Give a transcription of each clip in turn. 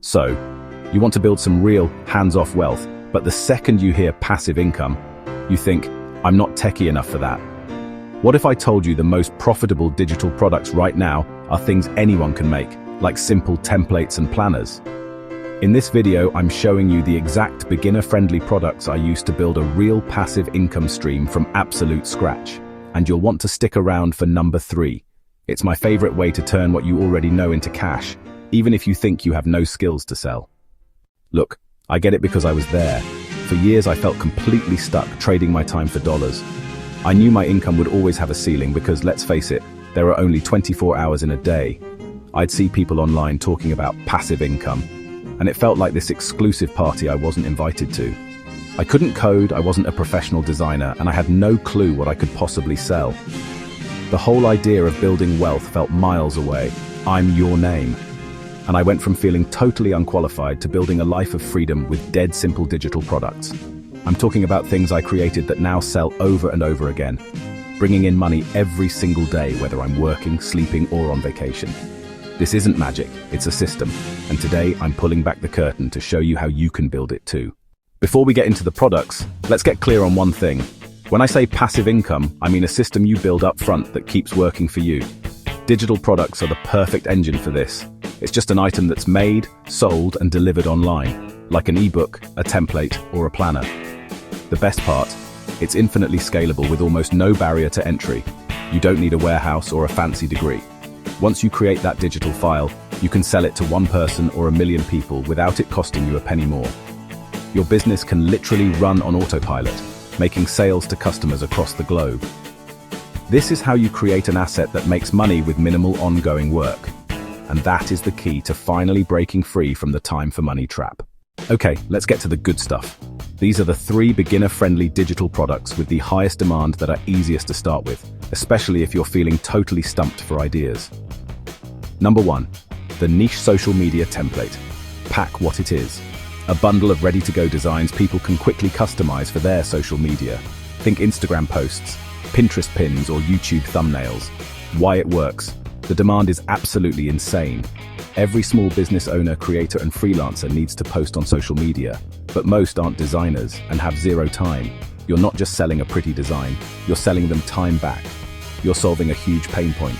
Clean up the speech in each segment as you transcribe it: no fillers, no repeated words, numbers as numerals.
So, you want to build some real hands-off wealth, but the second you hear passive income, you think, I'm not techie enough for that. What if I told you the most profitable digital products right now are things anyone can make, like simple templates and planners? In this video, I'm showing you the exact beginner-friendly products I use to build a real passive income stream from absolute scratch. And you'll want to stick around for number 3. It's my favorite way to turn what you already know into cash, even if you think you have no skills to sell. Look, I get it because I was there. For years I felt completely stuck trading my time for dollars. I knew my income would always have a ceiling because, let's face it, there are only 24 hours in a day. I'd see people online talking about passive income, and it felt like this exclusive party I wasn't invited to. I couldn't code, I wasn't a professional designer, and I had no clue what I could possibly sell. The whole idea of building wealth felt miles away. I'm your name. And I went from feeling totally unqualified to building a life of freedom with dead simple digital products. I'm talking about things I created that now sell over and over again, bringing in money every single day, whether I'm working, sleeping, or on vacation. This isn't magic, it's a system, and today I'm pulling back the curtain to show you how you can build it too. Before we get into the products, let's get clear on one thing. When I say passive income, I mean a system you build up front that keeps working for you. Digital products are the perfect engine for this. It's just an item that's made, sold, and delivered online, like an ebook, a template, or a planner. The best part, it's infinitely scalable with almost no barrier to entry. You don't need a warehouse or a fancy degree. Once you create that digital file, you can sell it to one person or 1 million people without it costing you a penny more. Your business can literally run on autopilot, making sales to customers across the globe. This is how you create an asset that makes money with minimal ongoing work. And that is the key to finally breaking free from the time for money trap. Okay, let's get to the good stuff. These are the 3 beginner-friendly digital products with the highest demand that are easiest to start with, especially if you're feeling totally stumped for ideas. Number 1, the niche social media template. Pack what it is. A bundle of ready-to-go designs people can quickly customize for their social media. Think Instagram posts, Pinterest pins, or YouTube thumbnails. Why it works. The demand is absolutely insane. Every small business owner, creator, and freelancer needs to post on social media, but most aren't designers and have zero time. You're not just selling a pretty design, you're selling them time back. You're solving a huge pain point.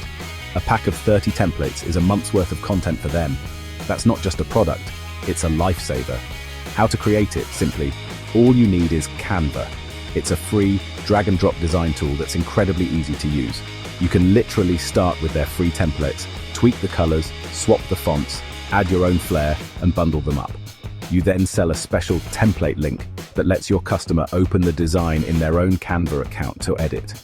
A pack of 30 templates is a month's worth of content for them. That's not just a product, it's a lifesaver. How to create it? Simply, all you need is Canva. It's a free drag-and-drop design tool that's incredibly easy to use. You can literally start with their free templates, tweak the colors, swap the fonts, add your own flair, and bundle them up. You then sell a special template link that lets your customer open the design in their own Canva account to edit.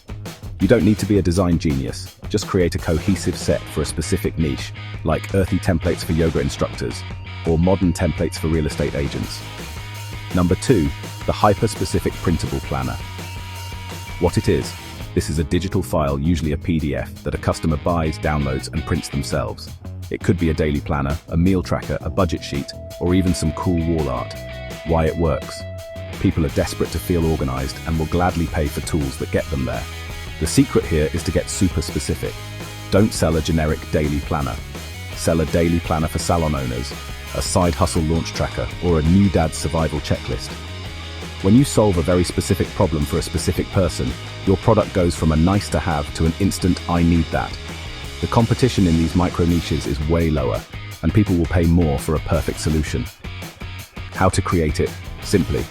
You don't need to be a design genius, just create a cohesive set for a specific niche, like earthy templates for yoga instructors, or modern templates for real estate agents. Number 2, the hyper-specific printable planner. What it is. This is a digital file, usually a PDF, that a customer buys, downloads, and prints themselves. It could be a daily planner, a meal tracker, a budget sheet, or even some cool wall art. Why it works. People are desperate to feel organized and will gladly pay for tools that get them there. The secret here is to get super specific. Don't sell a generic daily planner. Sell a daily planner for salon owners, a side hustle launch tracker, or a new dad's survival checklist. When you solve a very specific problem for a specific person, your product goes from a nice to have to an instant I need that. The competition in these micro niches is way lower, and people will pay more for a perfect solution. How to create it? Simply.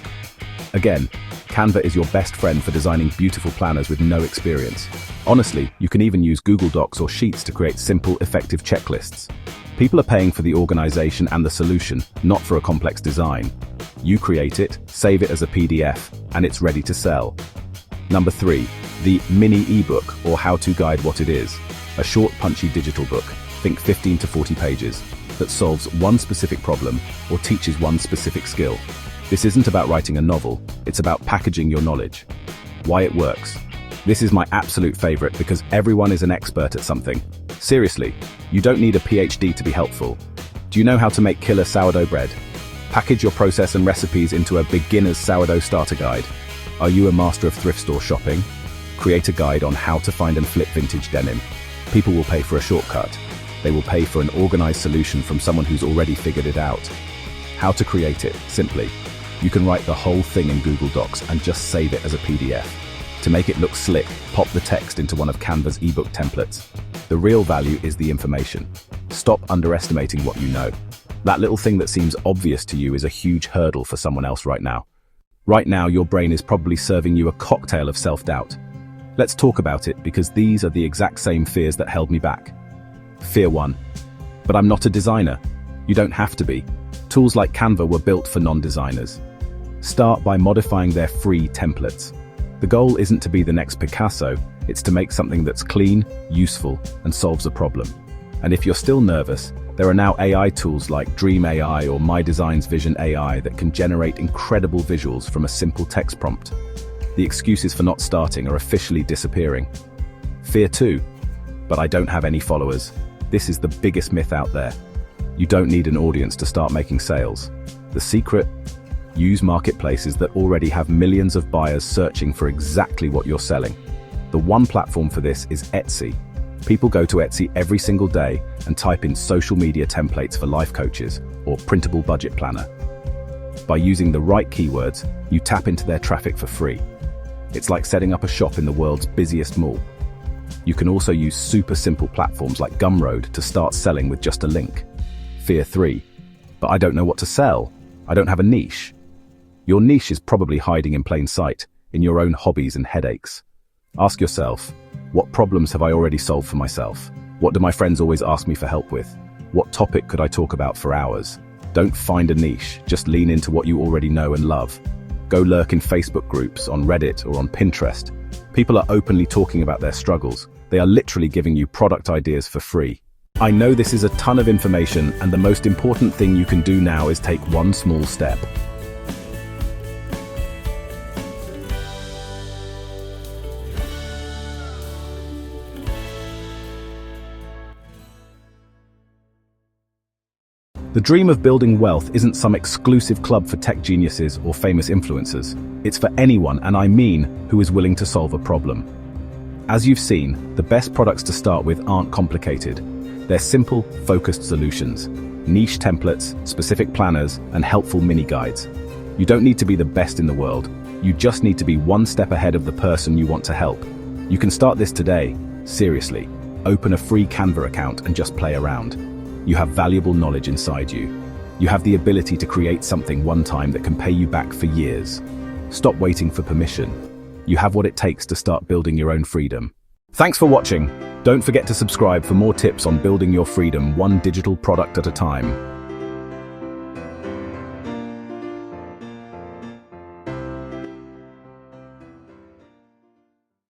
Again, Canva is your best friend for designing beautiful planners with no experience. Honestly, you can even use Google Docs or Sheets to create simple, effective checklists. People are paying for the organization and the solution, not for a complex design. You create it, save it as a PDF, and it's ready to sell. Number 3, the mini ebook, or how-to guide. What it is. A short, punchy digital book, think 15 to 40 pages, that solves one specific problem or teaches one specific skill. This isn't about writing a novel, it's about packaging your knowledge. Why it works. This is my absolute favorite because everyone is an expert at something. Seriously, you don't need a PhD to be helpful. Do you know how to make killer sourdough bread? Package your process and recipes into a beginner's sourdough starter guide. Are you a master of thrift store shopping? Create a guide on how to find and flip vintage denim. People will pay for a shortcut. They will pay for an organized solution from someone who's already figured it out. How to create it? Simply, you can write the whole thing in Google Docs and just save it as a PDF. To make it look slick, pop the text into one of Canva's ebook templates. The real value is the information. Stop underestimating what you know. That little thing that seems obvious to you is a huge hurdle for someone else right now. Right now, your brain is probably serving you a cocktail of self-doubt. Let's talk about it, because these are the exact same fears that held me back. Fear 1. But I'm not a designer. You don't have to be. Tools like Canva were built for non-designers. Start by modifying their free templates. The goal isn't to be the next Picasso, it's to make something that's clean, useful, and solves a problem. And if you're still nervous, there are now AI tools like Dream AI or My Design's Vision AI that can generate incredible visuals from a simple text prompt. The excuses for not starting are officially disappearing. Fear 2. But I don't have any followers. This is the biggest myth out there. You don't need an audience to start making sales. The secret? Use marketplaces that already have millions of buyers searching for exactly what you're selling. The one platform for this is Etsy. People go to Etsy every single day and type in social media templates for life coaches or printable budget planner. By using the right keywords, you tap into their traffic for free. It's like setting up a shop in the world's busiest mall. You can also use super simple platforms like Gumroad to start selling with just a link. Fear 3. But I don't know what to sell. I don't have a niche. Your niche is probably hiding in plain sight, in your own hobbies and headaches. Ask yourself, what problems have I already solved for myself? What do my friends always ask me for help with? What topic could I talk about for hours? Don't find a niche, just lean into what you already know and love. Go lurk in Facebook groups, on Reddit, or on Pinterest. People are openly talking about their struggles. They are literally giving you product ideas for free. I know this is a ton of information, and the most important thing you can do now is take one small step. The dream of building wealth isn't some exclusive club for tech geniuses or famous influencers. It's for anyone, and I mean, who is willing to solve a problem. As you've seen, the best products to start with aren't complicated. They're simple, focused solutions. Niche templates, specific planners, and helpful mini guides. You don't need to be the best in the world. You just need to be one step ahead of the person you want to help. You can start this today. Seriously. Open a free Canva account and just play around. You have valuable knowledge inside you. You have the ability to create something one time that can pay you back for years. Stop waiting for permission. You have what it takes to start building your own freedom. Thanks for watching. Don't forget to subscribe for more tips on building your freedom one digital product at a time.